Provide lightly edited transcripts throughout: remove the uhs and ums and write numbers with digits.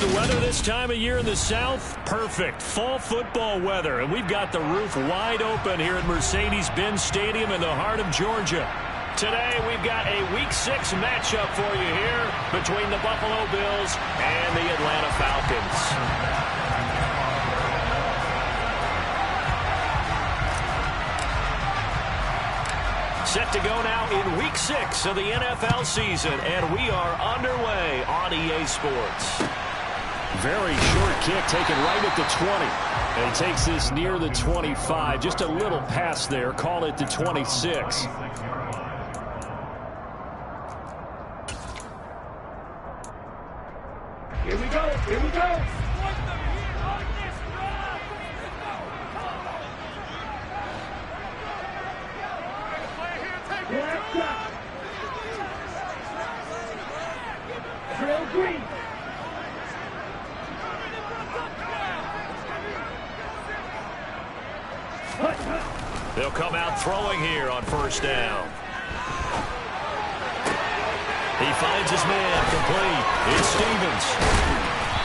the weather this time of year in the South? Perfect. Fall football weather. And we've got the roof wide open here at Mercedes-Benz Stadium in the heart of Georgia. Today, we've got a Week 6 matchup for you here between the Buffalo Bills and the Atlanta Falcons. Set to go now in Week 6 of the NFL season, and we are underway on EA Sports. Very short kick taken right at the 20. And he takes this near the 25. Just a little pass there. Call it the 26. Here we go. Here we go. Drill green. They'll come out throwing here on first down. He finds his man complete. It's Stevens.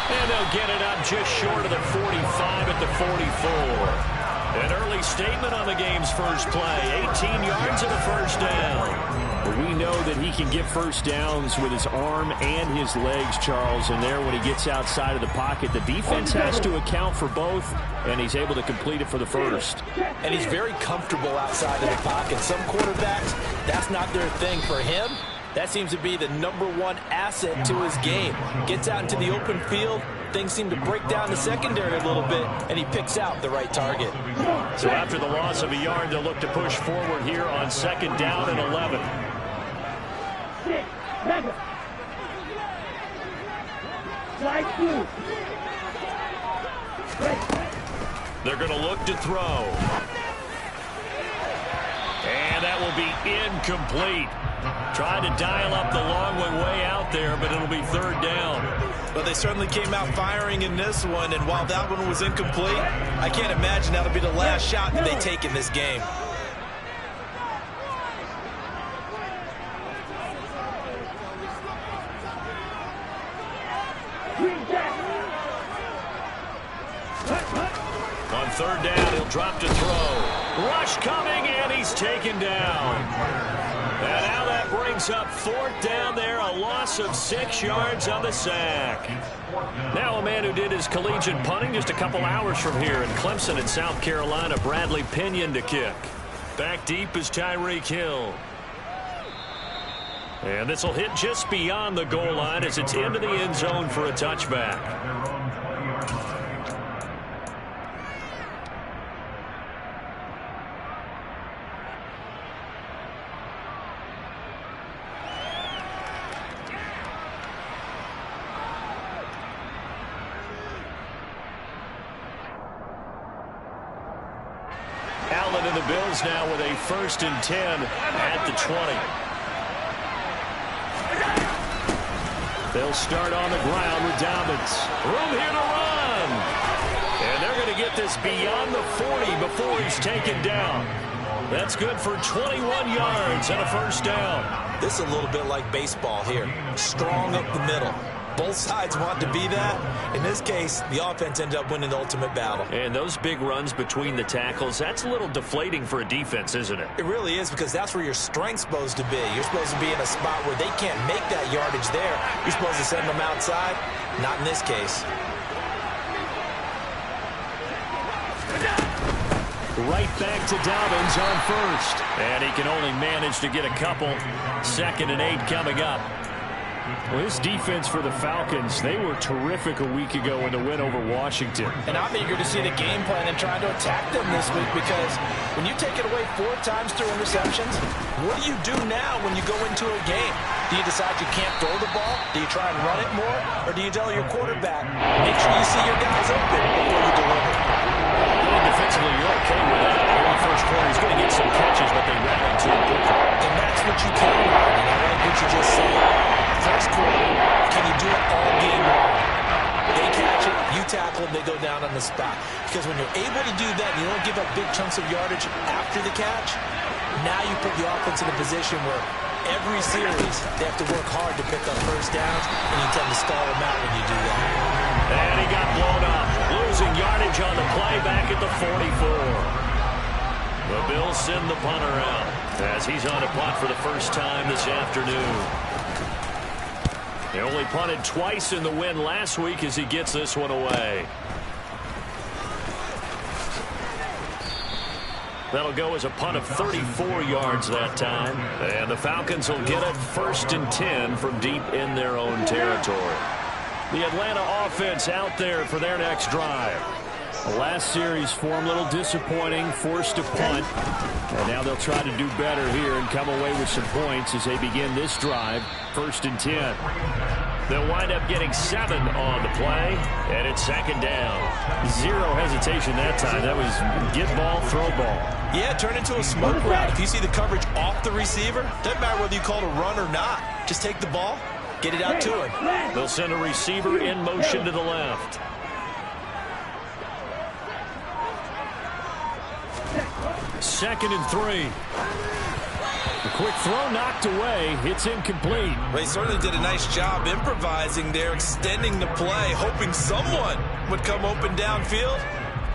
And they'll get it up just short of the 45 at the 44. An early statement on the game's first play. 18 yards and a first down. We know that he can get first downs with his arm and his legs, Charles. And there, when he gets outside of the pocket, the defense has to account for both, and he's able to complete it for the first. And he's very comfortable outside of the pocket. Some quarterbacks, that's not their thing. For him, that seems to be the #1 asset to his game. Gets out into the open field. Things seem to break down the secondary a little bit, and he picks out the right target. So after the loss of a yard, they'll look to push forward here on second down and 11. They're going to look to throw. And that will be incomplete. Trying to dial up the long way out there, but it'll be third down. But they certainly came out firing in this one, and while that one was incomplete, I can't imagine that'll be the last shot that they take in this game. On third down, he'll drop to throw. Rush coming, and he's taken down. And now that brings up fourth down there, a loss of 6 yards on the sack. Now a man who did his collegiate punting just a couple hours from here in Clemson in South Carolina, Bradley Pinion to kick. Back deep is Tyreek Hill. And this will hit just beyond the goal line as it's into the end zone for a touchback. Allen and the Bills now with a 1st and 10 at the 20. They'll start on the ground with Dobbins. Room here to run. And they're going to get this beyond the 40 before he's taken down. That's good for 21 yards and a first down. This is a little bit like baseball here. Strong up the middle. Both sides want to be that. In this case, the offense ended up winning the ultimate battle. And those big runs between the tackles, that's a little deflating for a defense, isn't it? It really is, because that's where your strength's supposed to be. You're supposed to be in a spot where they can't make that yardage there. You're supposed to send them outside. Not in this case. Right back to Dobbins on first. And he can only manage to get a couple. 2nd and 8 coming up. Well, this defense for the Falcons, they were terrific a week ago in the win over Washington. And I'm eager to see the game plan and trying to attack them this week, because when you take it away 4 times through interceptions, what do you do now when you go into a game? Do you decide you can't throw the ball? Do you try and run it more? Or do you tell your quarterback, make sure you see your guys open before you deliver? And defensively, you're okay with that. In the first quarter, he's going to get some catches, but they rallied too quickly. And that's what you count on. And I like what you just said. First quarter, can you do it all game long? They catch it, you tackle them, they go down on the spot. Because when you're able to do that and you don't give up big chunks of yardage after the catch, now you put the offense in a position where every series, they have to work hard to pick up first downs, and you tend to stall them out when you do that. And he got blown up, losing yardage on the play back at the 44. The Bills send the punter out as he's on a punt for the first time this afternoon. He only punted twice in the win last week as he gets this one away. That'll go as a punt of 34 yards that time. And the Falcons will get it 1st and 10 from deep in their own territory. The Atlanta offense out there for their next drive. The last series for them a little disappointing, forced to punt. And now they'll try to do better here and come away with some points as they begin this drive, 1st and 10. They'll wind up getting 7 on the play, and it's 2nd down. Zero hesitation that time. That was get ball, throw ball. Yeah, turn into a smoke route. If you see the coverage off the receiver, doesn't matter whether you call it a run or not. Just take the ball, get it out to him. They'll send a receiver in motion to the left. Second and 3. A quick throw knocked away. It's incomplete. They certainly did a nice job improvising there, extending the play, hoping someone would come open downfield,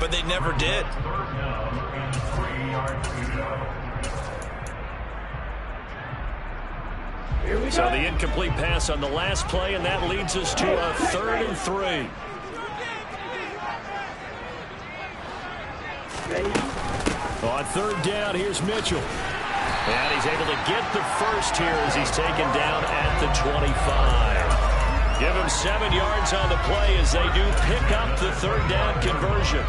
but they never did. So the incomplete pass on the last play, and that leads us to a 3rd and 3. On 3rd down, here's Mitchell. And he's able to get the first here as he's taken down at the 25. Give him 7 yards on the play as they do pick up the 3rd down conversion.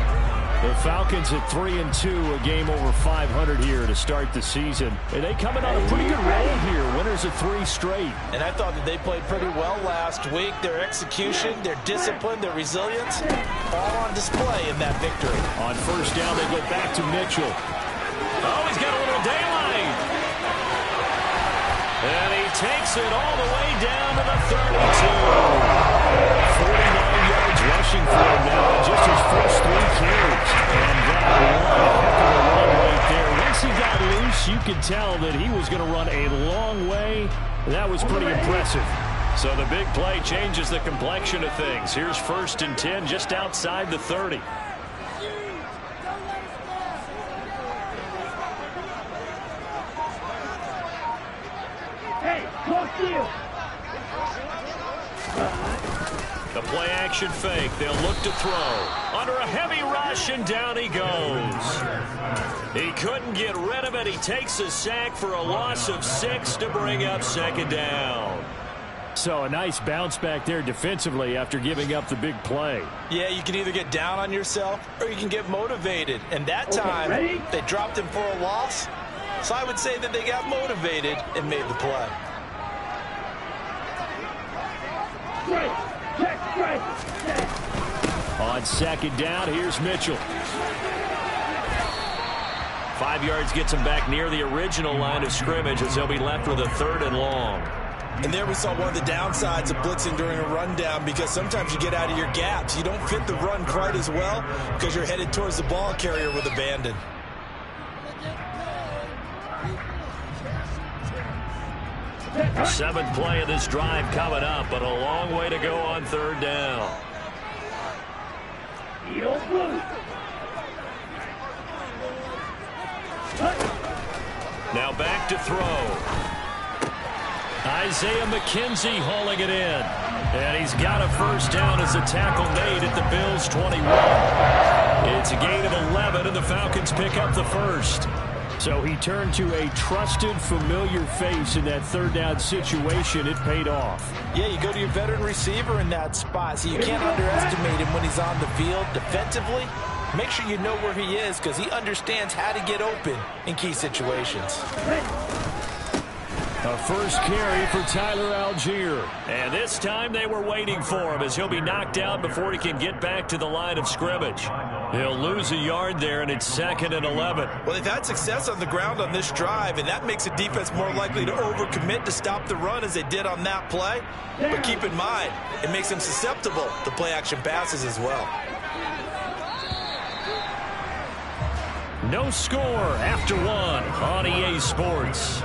The Falcons at 3-2, a game over 500 here to start the season. And they coming on a pretty good roll here. Winners of 3 straight. And I thought that they played pretty well last week. Their execution, their discipline, their resilience, all on display in that victory. On 1st down, they go back to Mitchell. Oh, he's got a little daylight. And he takes it all the way down to the 32. 49 yards rushing for him now. Just his first 3 carries. And that one heck of a run right there. Once he got loose, you could tell that he was going to run a long way. That was pretty impressive. So the big play changes the complexion of things. Here's 1st and 10 just outside the 30. The play action fake. They'll look to throw. Under a heavy rush, and down he goes. He couldn't get rid of it. He takes a sack for a loss of 6 to bring up 2nd down. So a nice bounce back there defensively after giving up the big play. Yeah, you can either get down on yourself or you can get motivated. And that time, they dropped him for a loss. So I would say that they got motivated and made the play. On 2nd down, here's Mitchell. 5 yards gets him back near the original line of scrimmage as they'll be left with a 3rd and long. And there we saw one of the downsides of blitzing during a rundown, because sometimes you get out of your gaps. You don't fit the run quite as well because you're headed towards the ball carrier with abandon. Seventh play of this drive coming up, but a long way to go on 3rd down. Now back to throw. Isaiah McKenzie hauling it in. And he's got a 1st down as a tackle made at the Bills' 21. It's a gain of 11, and the Falcons pick up the 1st. So he turned to a trusted, familiar face in that 3rd down situation. It paid off. Yeah, you go to your veteran receiver in that spot, so you can't underestimate him when he's on the field defensively. Make sure you know where he is, because he understands how to get open in key situations. A 1st carry for Tyler Algier. And this time they were waiting for him as he'll be knocked out before he can get back to the line of scrimmage. He'll lose a yard there, and it's 2nd and 11. Well, they've had success on the ground on this drive, and that makes a defense more likely to overcommit to stop the run as they did on that play. But keep in mind, it makes them susceptible to play-action passes as well. No score after 1 on EA Sports.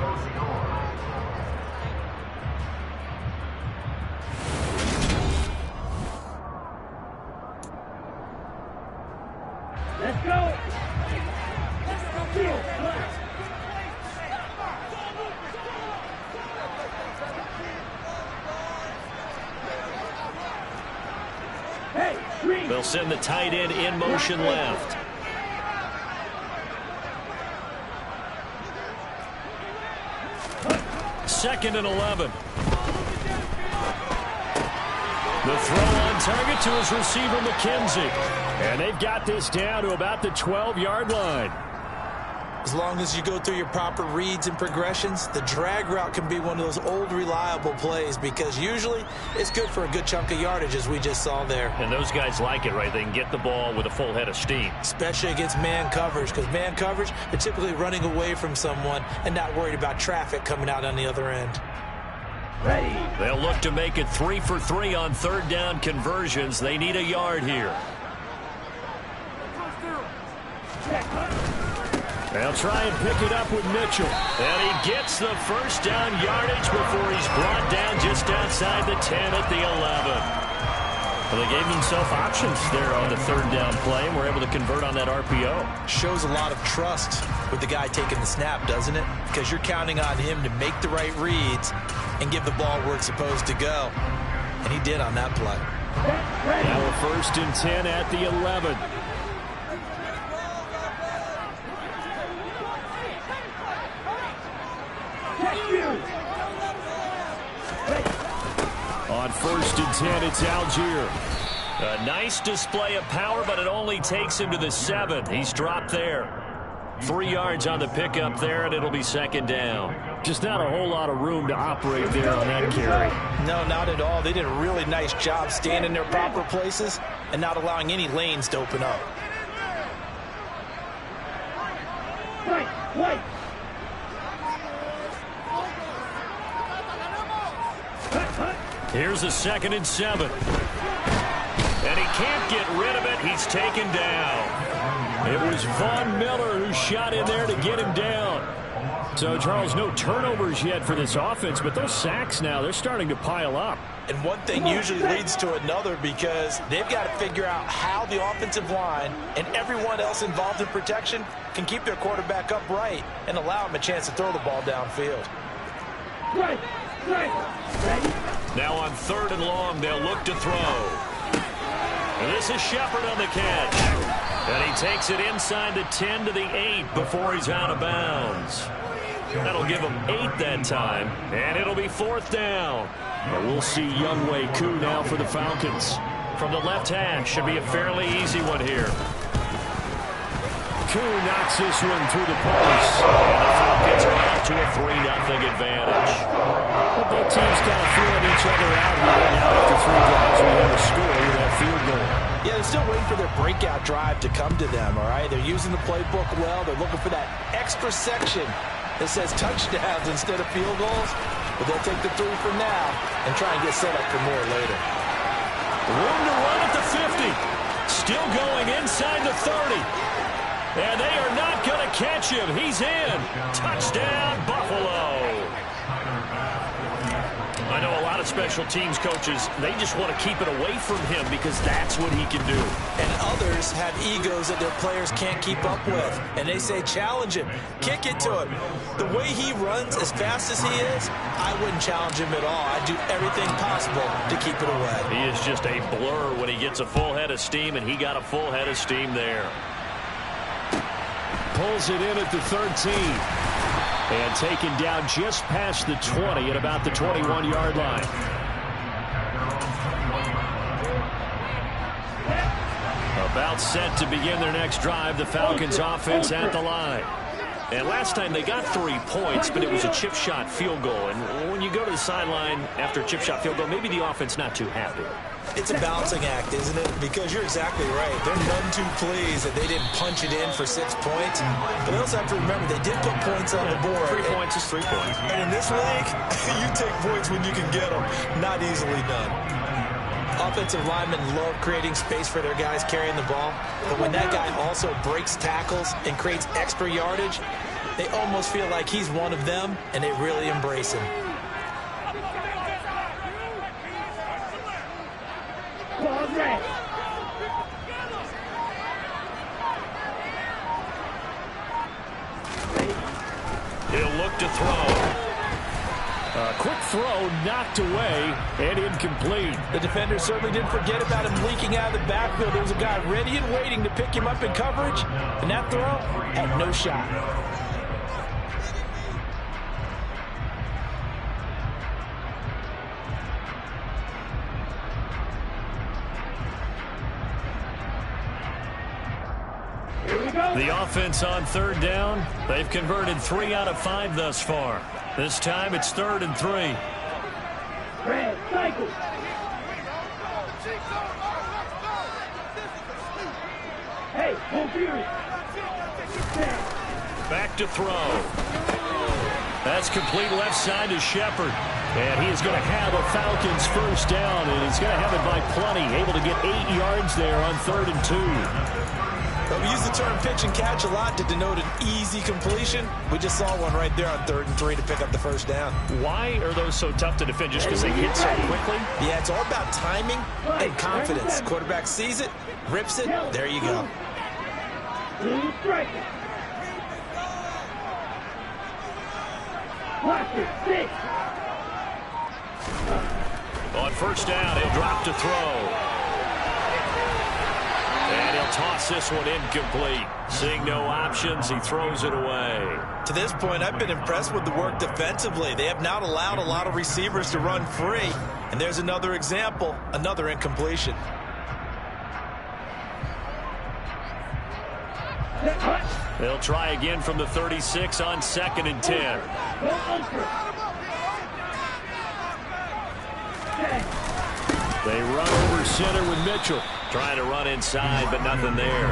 Let's go. Field. Hey, green. They'll send the tight end in motion left. Second and 11. The throw on target to his receiver, McKenzie. And they've got this down to about the 12-yard line. As long as you go through your proper reads and progressions, the drag route can be one of those old reliable plays because usually it's good for a good chunk of yardage, as we just saw there. And those guys like it, right? They can get the ball with a full head of steam. Especially against man coverage, because man coverage, they're typically running away from someone and not worried about traffic coming out on the other end. Ready. They'll look to make it 3 for 3 on third down conversions. They need a yard here. They'll try and pick it up with Mitchell. And he gets the first down yardage before he's brought down just outside the 10 at the 11. Well, they gave himself options there on the third down play and were able to convert on that RPO. Shows a lot of trust with the guy taking the snap, doesn't it? Because you're counting on him to make the right reads and give the ball where it's supposed to go. And he did on that play. Now a 1st and 10 at the 11. On 1st and 10, it's Algier. A nice display of power, but it only takes him to the 7. He's dropped there. 3 yards on the pickup there, and it'll be second down. Just not a whole lot of room to operate there on that carry. No, not at all. They did a really nice job staying in their proper places and not allowing any lanes to open up. Wait. Here's a 2nd and 7. And he can't get rid of it. He's taken down. It was Von Miller who shot in there to get him down. So, Charles, no turnovers yet for this offense, but those sacks now, they're starting to pile up. And one thing usually leads to another because they've got to figure out how the offensive line and everyone else involved in protection can keep their quarterback upright and allow him a chance to throw the ball downfield. Right. Now on 3rd and long, they'll look to throw. And this is Shepard on the catch. And he takes it inside the 10 to the 8 before he's out of bounds. That'll give him 8 that time, and it'll be 4th down. And we'll see Younghoe Koo now for the Falcons. From the left hash, should be a fairly easy one here. Koo knocks this one through the post. And the Falcons are up to a 3-0 advantage. But both teams kind of feeling each other out here now after 3 drives. We have a score with that field goal. Yeah, they're still waiting for their breakout drive to come to them, all right? They're using the playbook well. They're looking for that extra section that says touchdowns instead of field goals. But they'll take the 3 for now and try and get set up for more later. Room to run at the 50. Still going inside the 30. And they are not going to catch him. He's in. Touchdown, Buffalo. I know a lot of special teams coaches, they just want to keep it away from him because that's what he can do. And others have egos that their players can't keep up with. And they say, challenge him. Kick it to him. The way he runs as fast as he is, I wouldn't challenge him at all. I'd do everything possible to keep it away. He is just a blur when he gets a full head of steam, and he got a full head of steam there. Pulls it in at the 13. And taken down just past the 20 at about the 21-yard line. About set to begin their next drive, the Falcons offense at the line. And last time they got 3 points, but it was a chip shot field goal. And when you go to the sideline after a chip shot field goal, maybe the offense not too happy. It's a balancing act, isn't it? Because you're exactly right. They're none too pleased that they didn't punch it in for 6 points. But they also have to remember they did put points on the board. 3 points is 3 points. And in this league, you take points when you can get them. Not easily done. Offensive linemen love creating space for their guys carrying the ball. But when that guy also breaks tackles and creates extra yardage, they almost feel like he's one of them, and they really embrace him. back to throw. A quick throw knocked away and incomplete. The defender certainly didn't forget about him leaking out of the backfield. There was a guy ready and waiting to pick him up in coverage, and that throw had no shot. The offense on third down. They've converted 3 out of 5 thus far. This time it's 3rd and 3. Red cycle. Hey, home field. Back to throw. That's complete left side to Shepard. And he is going to have a Falcons first down, and he's going to have it by plenty. Able to get 8 yards there on 3rd and 2. Well, we use the term pitch and catch a lot to denote an easy completion. We just saw one right there on 3rd and 3 to pick up the first down. Why are those so tough to defend? Just because they hit so quickly? Yeah, it's all about timing and confidence. Quarterback sees it, rips it, there you go. On first down, he'll drop to throw. And he'll toss this one incomplete. Seeing no options, he throws it away. To this point, I've been impressed with the work defensively. They have not allowed a lot of receivers to run free. And there's another example, another incompletion. They'll try again from the 36 on 2nd and 10. They run over center with Mitchell. Trying to run inside, but nothing there.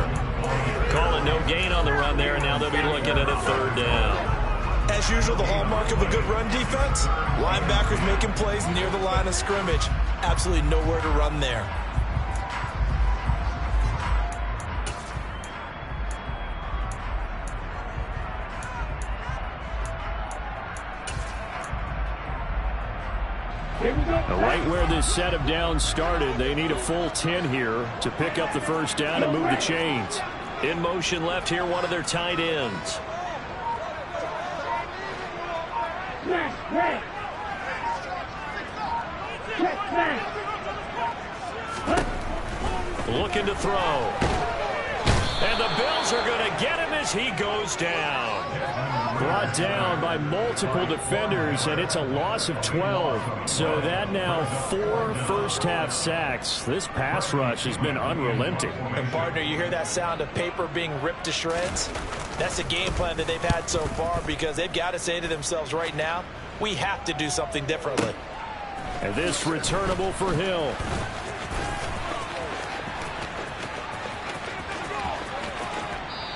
Calling no gain on the run there, and now they'll be looking at a 3rd down. As usual, the hallmark of a good run defense, linebackers making plays near the line of scrimmage. Absolutely nowhere to run there. Right where this set of downs started, they need a full 10 here to pick up the first down and move the chains. In motion left here, one of their tight ends. Looking to throw. And the Bills are going to get him as he goes down. Brought down by multiple defenders, and it's a loss of 12. So that now 4 first-half sacks. This pass rush has been unrelenting. And, partner, you hear that sound of paper being ripped to shreds? That's the game plan that they've had so far, because they've got to say to themselves right now, we have to do something differently. And this returnable for Hill.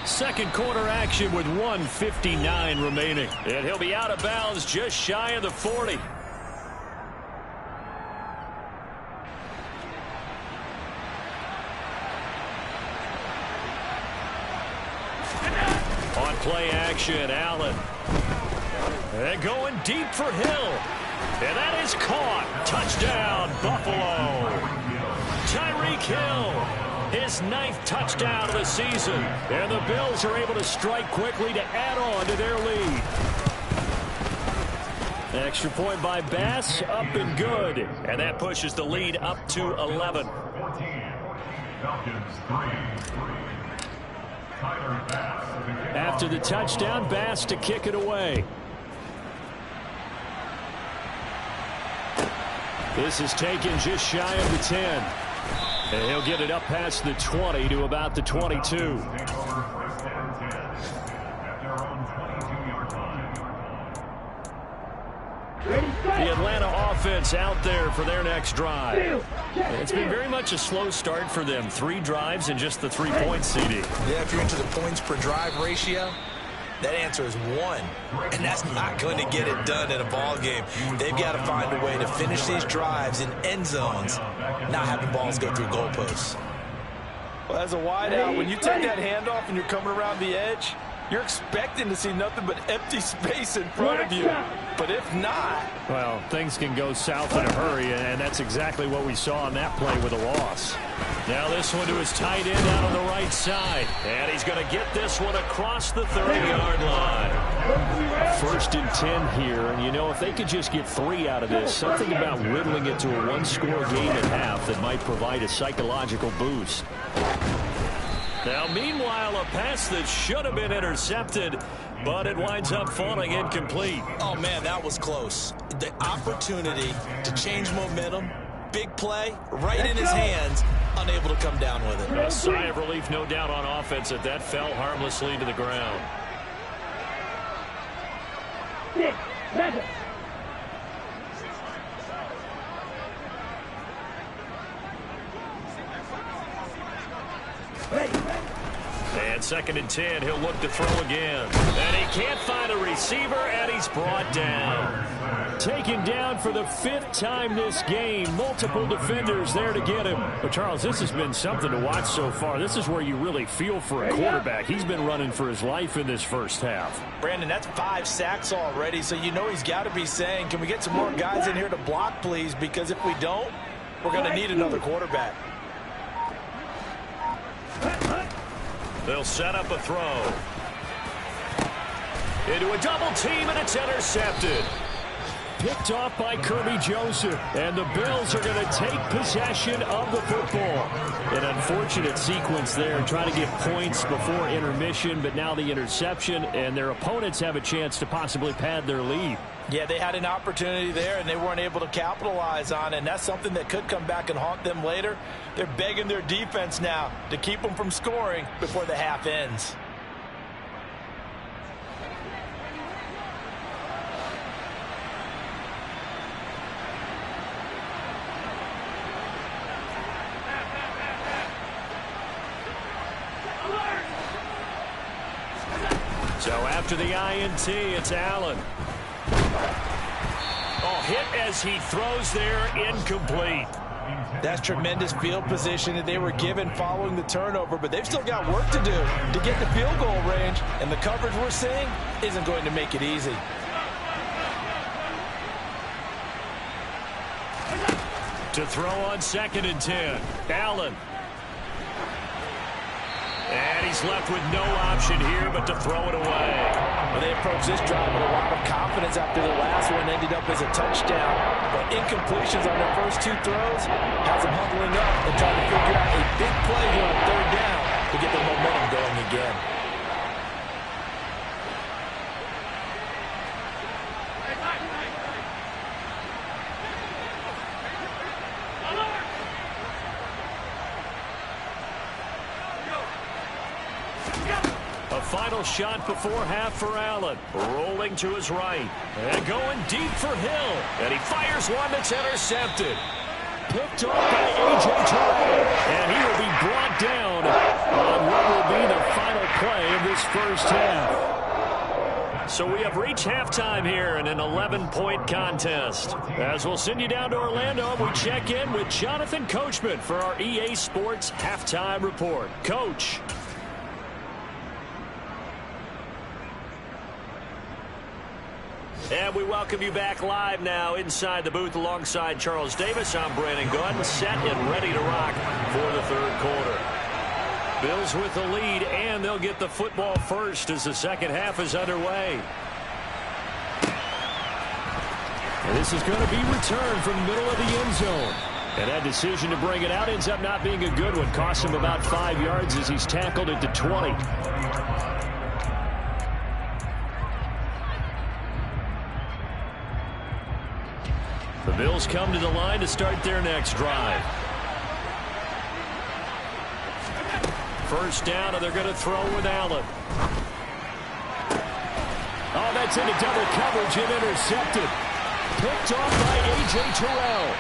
Second quarter action with 1:59 remaining. And he'll be out of bounds just shy of the 40. On play action, Allen. And going deep for Hill. And that is caught. Touchdown, Buffalo. Tyreek Hill. His 9th touchdown of the season. And the Bills are able to strike quickly to add on to their lead. Extra point by Bass, up and good. And that pushes the lead up to 11. After the touchdown, Bass to kick it away. This is taken just shy of the 10. And he'll get it up past the 20 to about the 22. The Atlanta offense out there for their next drive. It's been very much a slow start for them. 3 drives and just the 3-point CD. Yeah, if you're into the points per drive ratio, that answer is 1. And that's not going to get it done in a ball game. They've got to find a way to finish these drives in end zones, not having balls go through goalposts. Well, as a wideout, when you take that handoff and you're coming around the edge, You're expecting to see nothing but empty space in front of you. But if not... Well, things can go south in a hurry, and that's exactly what we saw on that play with a loss. Now this one to his tight end out on the right side. And he's going to get this one across the 30-yard line. 1st and 10 here, and you know, if they could just get 3 out of this, something about whittling it to a 1-score game at half that might provide a psychological boost. Now, meanwhile, a pass that should have been intercepted, but it winds up falling incomplete. Oh, man, that was close. The opportunity to change momentum, big play, right in his hands, unable to come down with it. A sigh of relief, no doubt, on offense that fell harmlessly to the ground. 6, 7. And 2nd and 10, he'll look to throw again. And he can't find a receiver, and he's brought down. Taken down for the 5th time this game. Multiple defenders there to get him. But, Charles, this has been something to watch so far. This is where you really feel for a quarterback. He's been running for his life in this first half. Brandon, that's 5 sacks already, so you know he's got to be saying, can we get some more guys in here to block, please? Because if we don't, we're going to need another quarterback. They'll set up a throw. Into a double team, and it's intercepted. Picked off by Kirby Joseph, and the Bills are going to take possession of the football. An unfortunate sequence there, trying to get points before intermission, but now the interception, and their opponents have a chance to possibly pad their lead. Yeah, they had an opportunity there, and they weren't able to capitalize on it, and that's something that could come back and haunt them later. They're begging their defense now to keep them from scoring before the half ends. So after the INT, it's Allen. Oh, hit as he throws there, incomplete. That's tremendous field position that they were given following the turnover, but they've still got work to do to get the field goal range, and the coverage we're seeing isn't going to make it easy. To throw on 2nd and 10, Allen. And he's left with no option here but to throw it away. Well, they approached this drive with a lot of confidence after the last one ended up as a touchdown. But incompletions on their first 2 throws has them huddling up and trying to figure out a big play here on 3rd down to get the momentum going again. Final shot before half for Allen. Rolling to his right. And going deep for Hill. And he fires one that's intercepted. Picked off by A.J. Terrell. And he will be brought down on what will be the final play of this first half. So we have reached halftime here in an 11-point contest. As we'll send you down to Orlando, we check in with Jonathan Coachman for our EA Sports Halftime Report. Coach. And we welcome you back live now inside the booth alongside Charles Davis. I'm Brandon Gunn, set and ready to rock for the 3rd quarter. Bills with the lead, and they'll get the football first as the 2nd half is underway. And this is going to be returned from the middle of the end zone. And that decision to bring it out ends up not being a good one. Costs him about 5 yards as he's tackled at the 20. The Bills come to the line to start their next drive. First down, and they're going to throw with Allen. Oh, that's into double coverage and intercepted. Picked off by A.J. Terrell.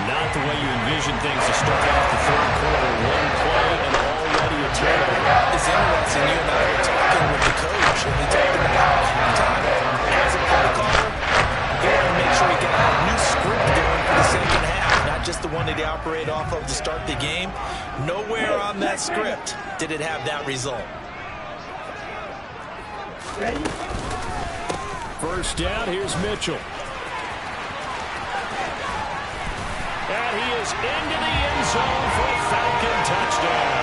Not the way you envision things to start off the 3rd quarter. One play and already a turnover. It's interesting. You and I were talking with the coach, and he talked about time as a play caller. You want to make sure you got a new script going for the 2nd half, not just the one that they operate off of to start the game. Nowhere on that script did it have that result. Ready? First down, here's Mitchell. And he is into the end zone for a Falcon touchdown.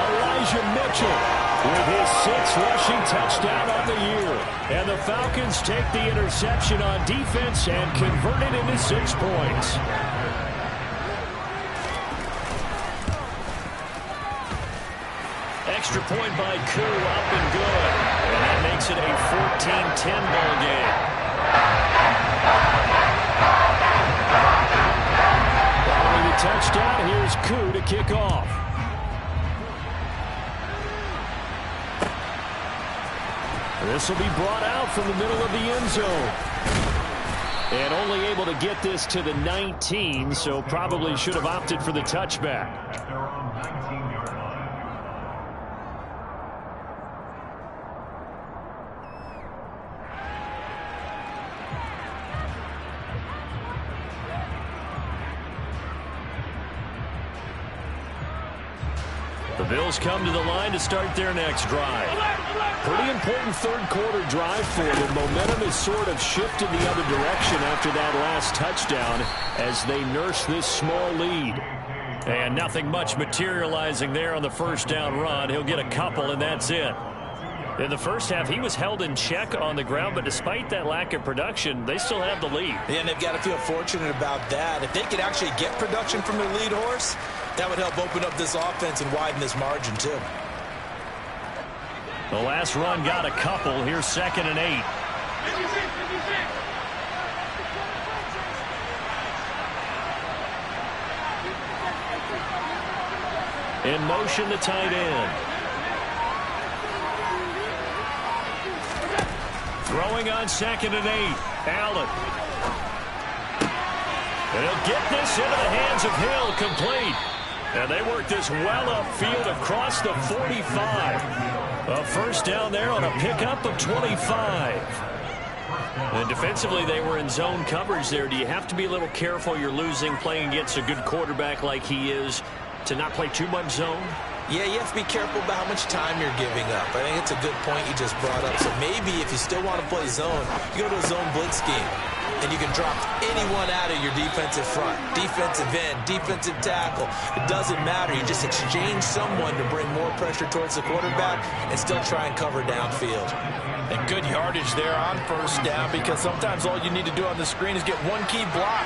Elijah Mitchell with his 6th rushing touchdown on the year. And the Falcons take the interception on defense and convert it into 6 points. Extra point by Koo, up and good. And that makes it a 14-10 ball game. Following the touchdown, here's Koo to kick off. This will be brought out from the middle of the end zone. And only able to get this to the 19, so probably should have opted for the touchback. The Bills come to the line to start their next drive. Pretty important third-quarter drive for them. Momentum has sort of shifted the other direction after that last touchdown as they nurse this small lead. And nothing much materializing there on the first down run. He'll get a couple, and that's it. In the first half, he was held in check on the ground, but despite that lack of production, they still have the lead. Yeah, and they've got to feel fortunate about that. If they could actually get production from their lead horse, that would help open up this offense and widen this margin, too. The last run got a couple. Here's 2nd and 8. In motion, the tight end. Throwing on 2nd and 8. Allen. And he'll get this into the hands of Hill, complete. And they work this well upfield across the 45. A first down there on a pickup of 25. And defensively, they were in zone coverage there. Do you have to be a little careful? You're losing, playing against a good quarterback like he is, to not play too much zone? Yeah, you have to be careful about how much time you're giving up. I think it's a good point you just brought up. So maybe if you still want to play zone, you go to a zone blitz scheme. And you can drop anyone out of your defensive front. Defensive end, defensive tackle. It doesn't matter. You just exchange someone to bring more pressure towards the quarterback and still try and cover downfield. And good yardage there on first down, because sometimes all you need to do on the screen is get one key block.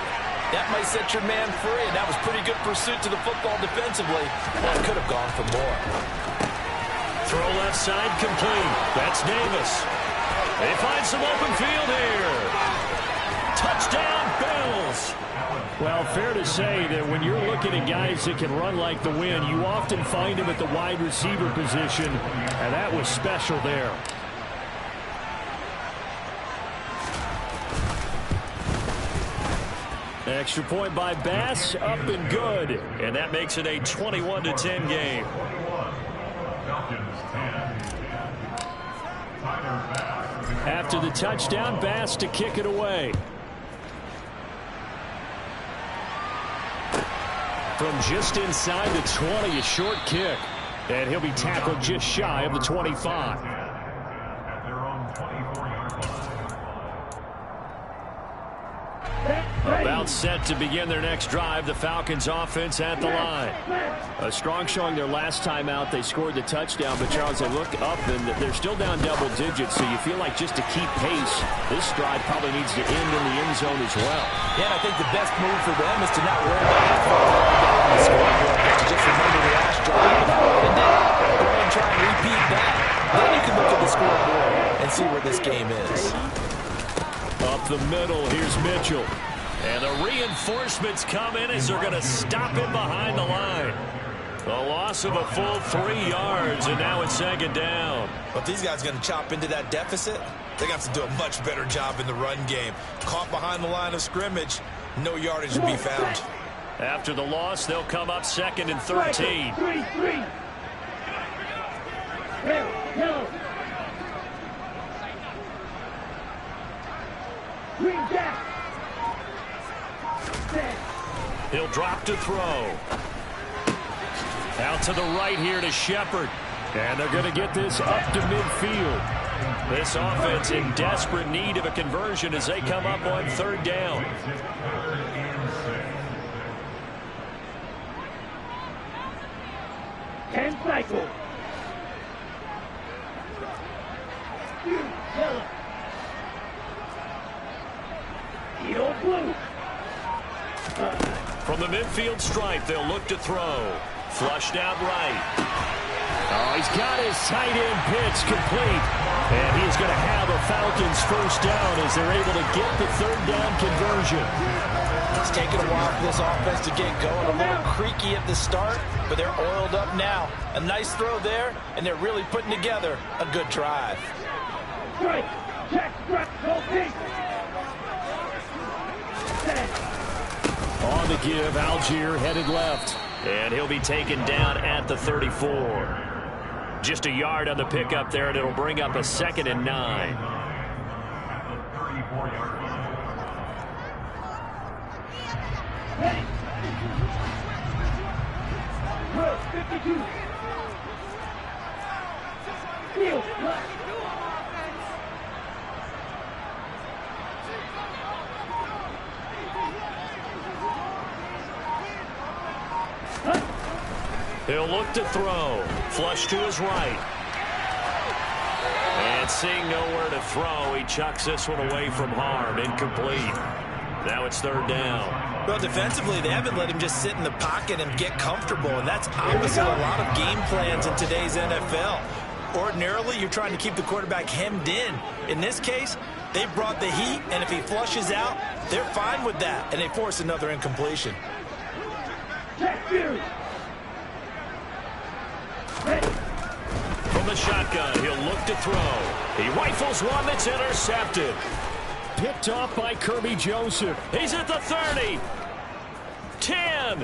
That might set your man free, and that was pretty good pursuit to the football defensively. That could have gone for more. Throw left side, complete. That's Davis. They find some open field here. Touchdown, Bills. Well, fair to say that when you're looking at guys that can run like the wind, you often find them at the wide receiver position, and that was special there. Extra point by Bass, up and good. And that makes it a 21-10 game. After the touchdown, Bass to kick it away. From just inside the 20, a short kick. And he'll be tackled just shy of the 25. About set to begin their next drive. The Falcons offense at the line. A strong showing their last time out. They scored the touchdown, but Charles, they look up and they're still down double digits, so you feel like just to keep pace, this drive probably needs to end in the end zone as well. Yeah, and I think the best move for them is to not worry about how far on the scoreboard, but to just remember the last drive and then go ahead and try and repeat that. Then you can look at the scoreboard and see where this game is. Up the middle, here's Mitchell. And the reinforcements come in as they're going to stop him behind the line. A loss of a full 3 yards, and now it's 2nd down. But these guys are going to chop into that deficit. They're going to have to do a much better job in the run game. Caught behind the line of scrimmage, no yardage to be found. After the loss, they'll come up 2nd and 13. 3-3. Hill. Green Jack. He'll drop to throw. Out to the right here to Shepard. And they're going to get this up to midfield. This offense in desperate need of a conversion as they come up on third down. Ten cycles. Yellow. Yellow blue. From the midfield stripe, they'll look to throw. Flushed out right. Oh, he's got his tight end pitch complete. And he's going to have a Falcons first down as they're able to get the third down conversion. It's taken a while for this offense to get going. A little creaky at the start, but they're oiled up now. A nice throw there, and they're really putting together a good drive. Strike. Check. Strike. Go deep. On the give, Algier headed left. And he'll be taken down at the 34. Just a yard on the pickup there, and it'll bring up a 2nd and 9. Ready. 52. Field. He'll look to throw. Flush to his right. And seeing nowhere to throw, he chucks this one away from harm. Incomplete. Now it's third down. Well, defensively, they haven't let him just sit in the pocket and get comfortable, and that's opposite a lot of game plans in today's NFL. Ordinarily, you're trying to keep the quarterback hemmed in. In this case, they brought the heat, and if he flushes out, they're fine with that, and they force another incompletion. Check you. From the shotgun, he'll look to throw. He rifles one that's intercepted. Picked off by Kirby Joseph. He's at the 30. 10.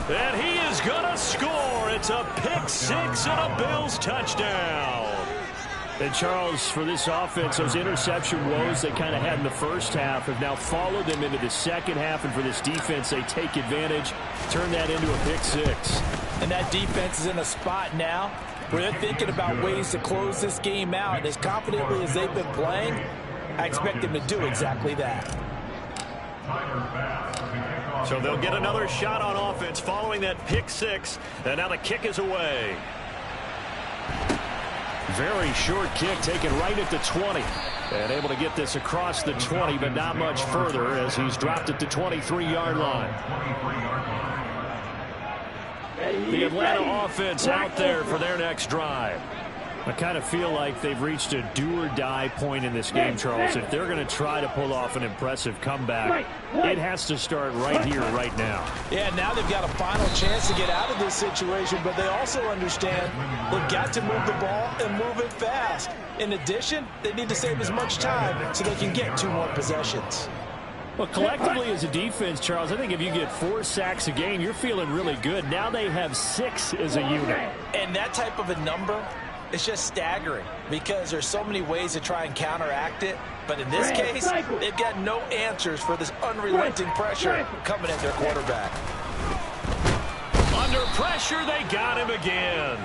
And he is going to score. It's a pick-6 and a Bills touchdown. And Charles, for this offense, those interception woes they kind of had in the first half have now followed them into the second half. And for this defense, they take advantage, turn that into a pick-6. And that defense is in a spot now where they're thinking about ways to close this game out. And as confidently as they've been playing, I expect them to do exactly that. So they'll get another shot on offense following that pick-6. And now the kick is away. Very short kick taken right at the 20. And able to get this across the 20, but not much further as he's dropped at the 23-yard line. The Atlanta offense out there for their next drive. I kind of feel like they've reached a do-or-die point in this game, Charles. If they're going to try to pull off an impressive comeback, it has to start right here, right now. Yeah, now they've got a final chance to get out of this situation, but they also understand they've got to move the ball and move it fast. In addition, they need to save as much time so they can get 2 more possessions. Well, collectively as a defense, Charles, I think if you get 4 sacks a game, you're feeling really good. Now they have 6 as a unit. And that type of a number, it's just staggering because there's so many ways to try and counteract it. But in this case, they've got no answers for this unrelenting pressure coming at their quarterback. Under pressure, they got him again.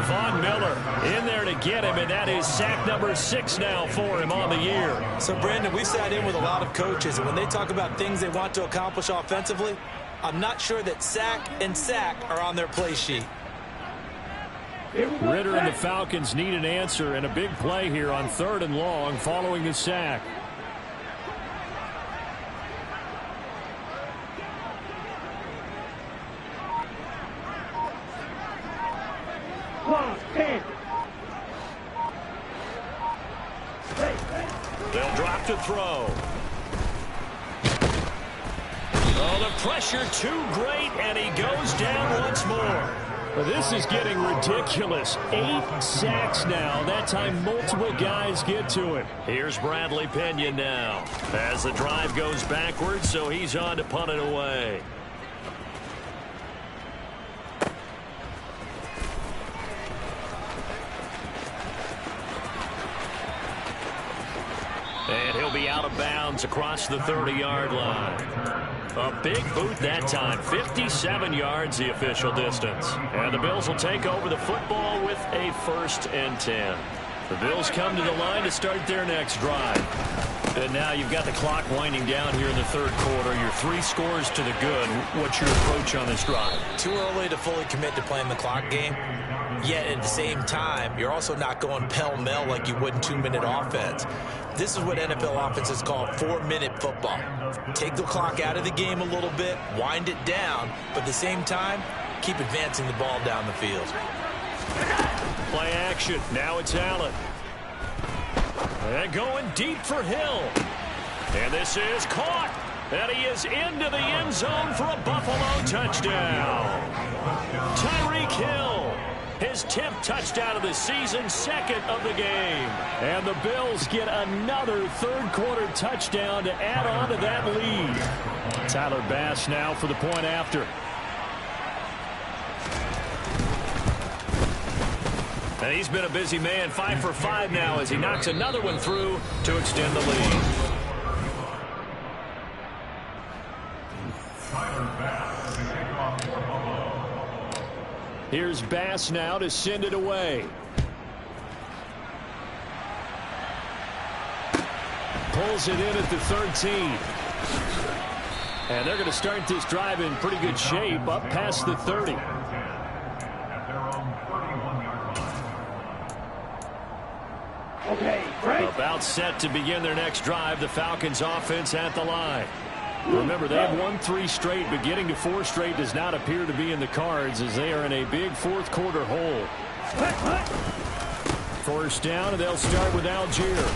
Von Miller in there to get him, and that is sack number 6 now for him on the year. So, Brandon, we sat in with a lot of coaches, and when they talk about things they want to accomplish offensively, I'm not sure that sack and sack are on their play sheet. Ritter and the Falcons need an answer, and a big play here on 3rd and long following the sack. They'll drop to throw. Oh, the pressure too great, and he goes down once more. Well, this is getting ridiculous. 8 sacks now. That time multiple guys get to it. Here's Bradley Pinion now as the drive goes backwards, so he's on to punt it away. And he'll be out of bounds across the 30-yard line. A big boot that time. 57 yards the official distance. And the Bills will take over the football with a 1st and 10. The Bills come to the line to start their next drive. And now you've got the clock winding down here in the third quarter. You're 3 scores to the good. What's your approach on this drive? Too early to fully commit to playing the clock game. Yet at the same time, you're also not going pell-mell like you would in 2-minute offense. This is what NFL offenses call 4-minute football. Take the clock out of the game a little bit, wind it down, but at the same time, keep advancing the ball down the field. Play action. Now it's Allen. And going deep for Hill. And this is caught. And he is into the end zone for a Buffalo touchdown. Tyreek Hill, his 10th touchdown of the season, 2nd of the game. And the Bills get another third-quarter touchdown to add on to that lead. Tyler Bass now for the point after. And he's been a busy man, 5 for 5 now as he knocks another one through to extend the lead. Here's Bass now to send it away. Pulls it in at the 13. And they're going to start this drive in pretty good shape up past the 30. Okay, right. About set to begin their next drive. The Falcons offense at the line. Remember, they have won 3 straight, but getting to 4 straight does not appear to be in the cards as they are in a big fourth-quarter hole. First down, and they'll start with Algier.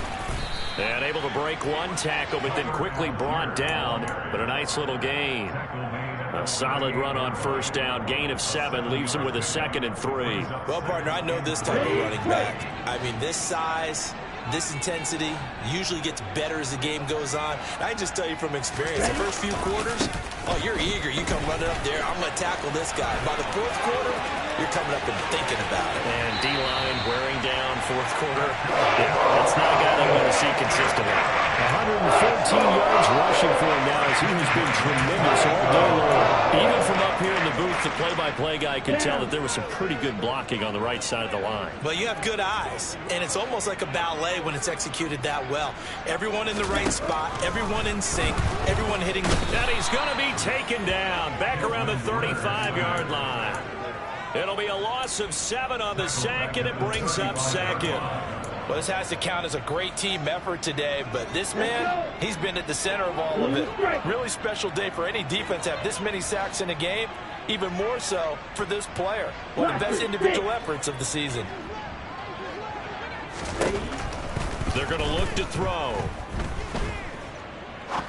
And able to break one tackle, but then quickly brought down. But a nice little gain. A solid run on first down. Gain of 7 leaves him with a 2nd and 3. Well, partner, I know this type of running back. I mean, this size, this intensity usually gets better as the game goes on. I can just tell you from experience, the first few quarters, oh, you're eager. You come running up there. I'm going to tackle this guy. By the 4th quarter, you're coming up and thinking about it. And D-line wearing down 4th quarter. Yeah, that's not a guy they want to see consistently. 114 yards rushing for him now as he has been tremendous all day long. Even from up here in the booth, the play-by-play guy could tell that there was some pretty good blocking on the right side of the line. Well, you have good eyes, and it's almost like a ballet when it's executed that well. Everyone in the right spot, everyone in sync, everyone hitting the... And he's going to be taken down back around the 35-yard line. It'll be a loss of 7 on the sack, and it brings up 2nd. Well, this has to count as a great team effort today, but this man, he's been at the center of all of it. Really special day for any defense to have this many sacks in a game, even more so for this player. One of the best individual efforts of the season. They're going to look to throw.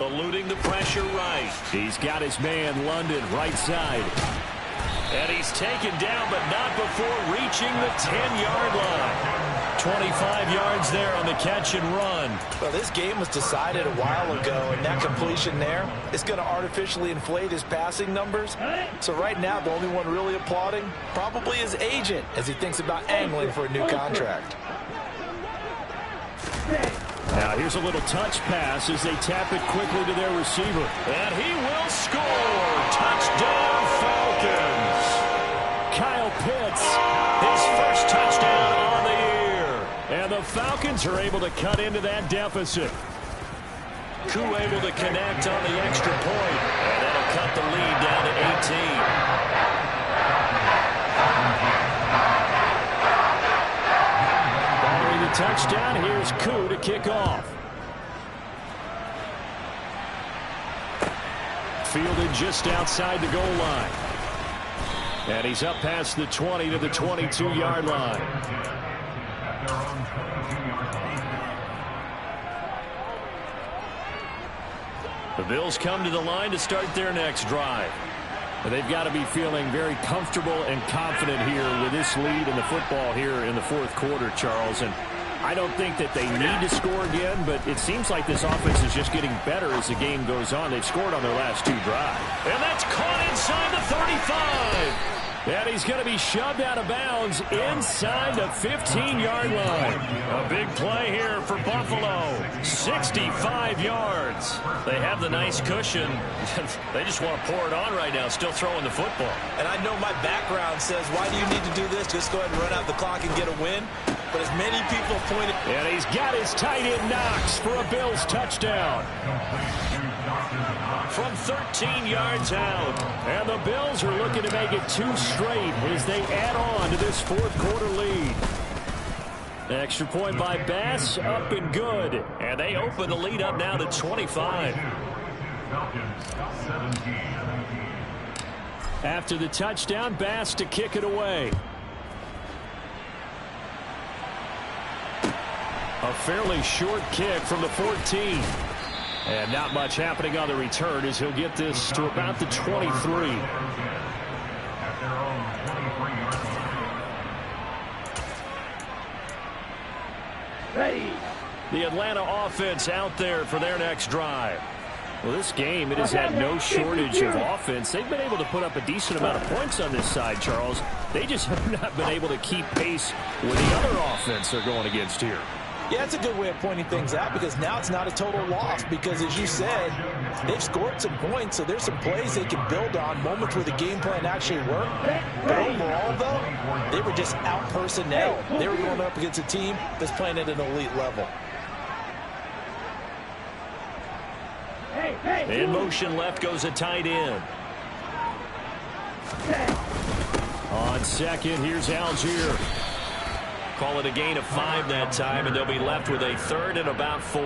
Eluding the pressure right. He's got his man London right side. And he's taken down, but not before reaching the 10-yard line. 25 yards there on the catch and run. Well, this game was decided a while ago, and that completion there is going to artificially inflate his passing numbers. So right now, the only one really applauding probably his agent as he thinks about angling for a new contract. Now here's a little touch pass as they tap it quickly to their receiver. And he will score. Touchdown, Falcons. Kyle Pitts, his first touchdown on the year. And the Falcons are able to cut into that deficit. Koo able to connect on the extra point. And that'll cut the lead down to 18. The touchdown, here's Koo to kick off. Fielded just outside the goal line. And he's up past the 20 to the 22-yard line. The Bills come to the line to start their next drive. They've got to be feeling very comfortable and confident here with this lead in the football here in the 4th quarter, Charles. And I don't think that they need to score again, but it seems like this offense is just getting better as the game goes on. They've scored on their last 2 drives. And that's caught inside the 35. And he's going to be shoved out of bounds inside the 15-yard line. A big play here for Buffalo. 65 yards. They have the nice cushion. They just want to pour it on right now, still throwing the football. And I know my background says, why do you need to do this? Just go ahead and run out the clock and get a win. but as many people pointed. And he's got his tight end Knox for a Bills touchdown. From 13 yards out. And the Bills are looking to make it 2 straight as they add on to this fourth quarter lead. Extra point by Bass, up and good. And they open the lead up now to 25. After the touchdown, Bass to kick it away. A fairly short kick from the 14. And not much happening on the return as he'll get this to about the 23. Ready. The Atlanta offense out there for their next drive. Well, this game, it has had no shortage of offense. They've been able to put up a decent amount of points on this side, Charles. They just have not been able to keep pace with the other offense they're going against here. Yeah, it's a good way of pointing things out because now it's not a total loss because, as you said, they've scored some points, so there's some plays they can build on, moments where the game plan actually worked. But overall, though, they were just out-personnel. They were going up against a team that's playing at an elite level. In motion left goes a tight end. On second, here's Algier. Call it a gain of 5 that time, and they'll be left with a 3rd and about 4.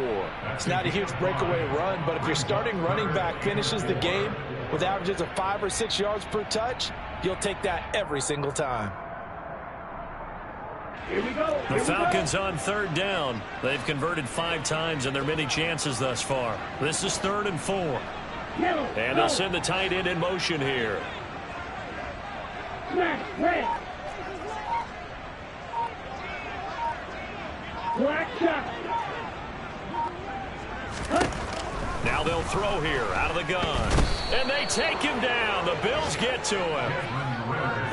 It's not a huge breakaway run, but if your starting running back finishes the game with averages of 5 or 6 yards per touch, you'll take that every single time. Here we go. The Falcons on 3rd down. They've converted 5 times in their many chances thus far. This is 3rd and 4. And they'll send the tight end in motion here. Smash, red. Black shot. Now they'll throw here out of the gun. And they take him down. The Bills get to him.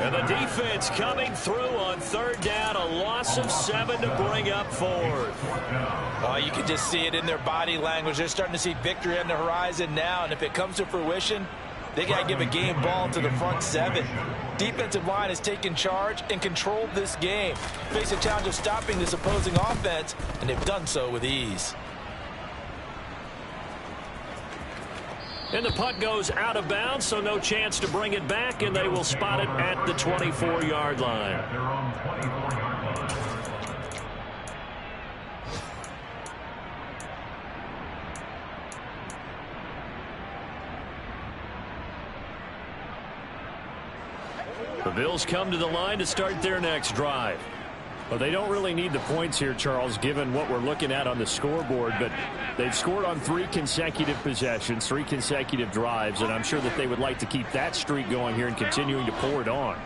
And the defense coming through on 3rd down. A loss of 7 to bring up 4th. Oh, you can just see it in their body language. They're starting to see victory on the horizon now. And if it comes to fruition, they got to give a game ball to the front 7. Defensive line has taken charge and controlled this game. Face a challenge of stopping this opposing offense, and they've done so with ease. And the punt goes out of bounds, so no chance to bring it back, and they will spot it at the 24-yard line. The Bills come to the line to start their next drive. Well, they don't really need the points here, Charles, given what we're looking at on the scoreboard, but they've scored on 3 consecutive possessions, 3 consecutive drives, and I'm sure that they would like to keep that streak going here and continuing to pour it on.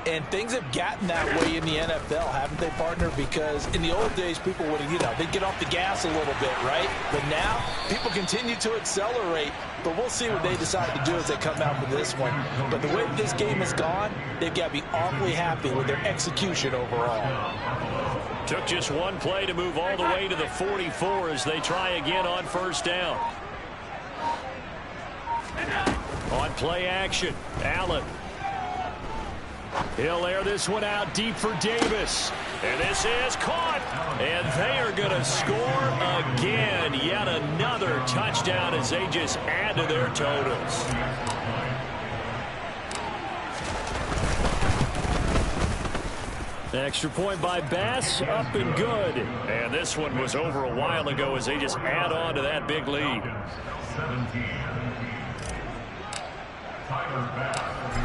And things have gotten that way in the NFL, haven't they, partner? Because in the old days, people would, they'd get off the gas a little bit, right? But now, people continue to accelerate. But we'll see what they decide to do as they come out with this one. But the way this game has gone, they've got to be awfully happy with their execution overall. Took just one play to move all the way to the 44 as they try again on 1st down. On play action, Allen. He'll air this one out deep for Davis. And this is caught. And they are going to score again. Yet another touchdown as they just add to their totals. Extra point by Bass, up and good. And this one was over a while ago as they just add on to that big lead.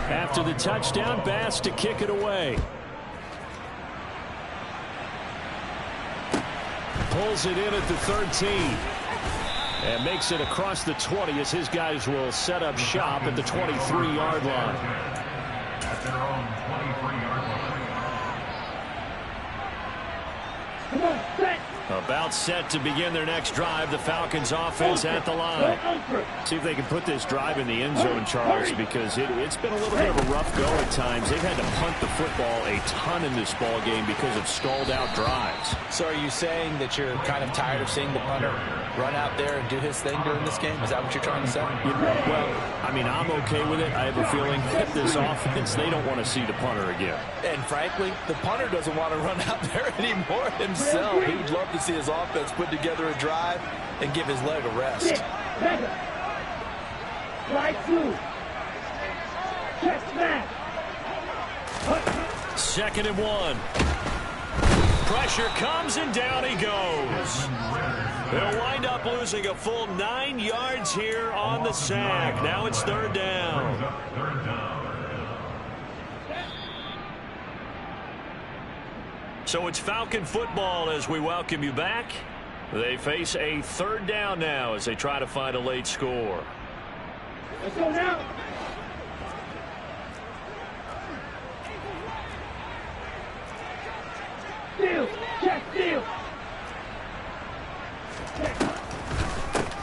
After the touchdown, Bass to kick it away. Pulls it in at the 13. And makes it across the 20 as his guys will set up shop at the 23-yard line. About set to begin their next drive. The Falcons offense at the line. See if they can put this drive in the end zone, Charles, because it's been a little bit of a rough go at times. They've had to punt the football a ton in this ball game because of stalled out drives. So are you saying that you're kind of tired of seeing the punter run out there and do his thing during this game? Is that what you're trying to say? Well, I mean, I'm okay with it. I have a feeling that this offense, they don't want to see the punter again. And frankly, the punter doesn't want to run out there anymore himself. He would love to see his offense put together a drive and give his leg a rest. Slide through. Check back. 2nd and 1. Pressure comes and down he goes. They'll wind up losing a full 9 yards here on the sack. Now it's 3rd down. So it's Falcon football as we welcome you back. They face a 3rd down now as they try to find a late score. Let's go now. Steal. Check steal.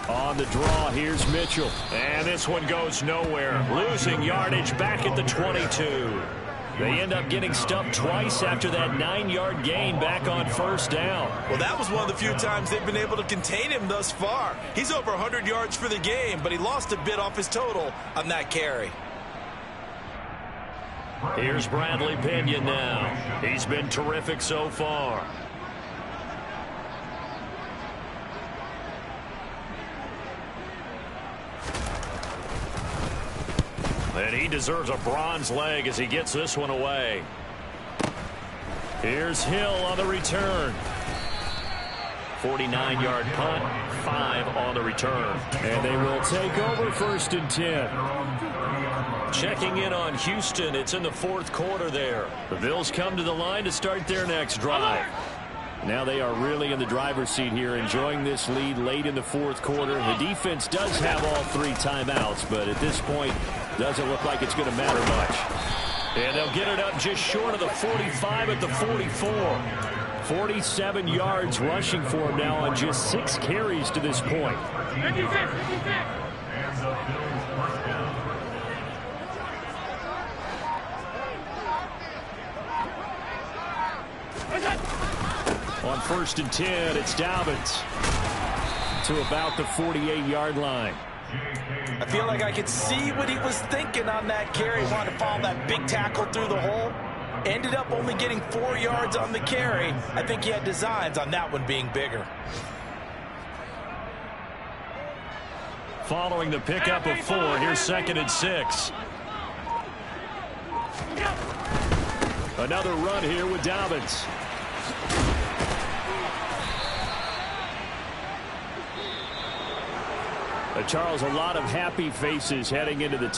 On the draw, here's Mitchell. And this one goes nowhere. Losing yardage back at the 22. They end up getting stuffed twice after that 9-yard gain back on 1st down. Well, that was one of the few times they've been able to contain him thus far. He's over 100 yards for the game, but he lost a bit off his total on that carry. Here's Bradley Pinion now. He's been terrific so far. And he deserves a bronze leg as he gets this one away. Here's Hill on the return. 49-yard punt, 5 on the return. And they will take over 1st and 10. Checking in on Houston. It's in the 4th quarter there. The Bills come to the line to start their next drive. Now they are really in the driver's seat here, enjoying this lead late in the 4th quarter. The defense does have all 3 timeouts, but at this point, doesn't look like it's going to matter much. And they'll get it up just short of the 45 at the 44. 47 yards rushing for him now on just 6 carries to this point. On 1st and 10, it's Dobbins to about the 48-yard line. I feel like I could see what he was thinking on that carry. He wanted to follow that big tackle through the hole. Ended up only getting 4 yards on the carry. I think he had designs on that one being bigger. Following the pickup of 4, here's 2nd and 6. Another run here with Dobbins. Charles, a lot of happy faces heading into the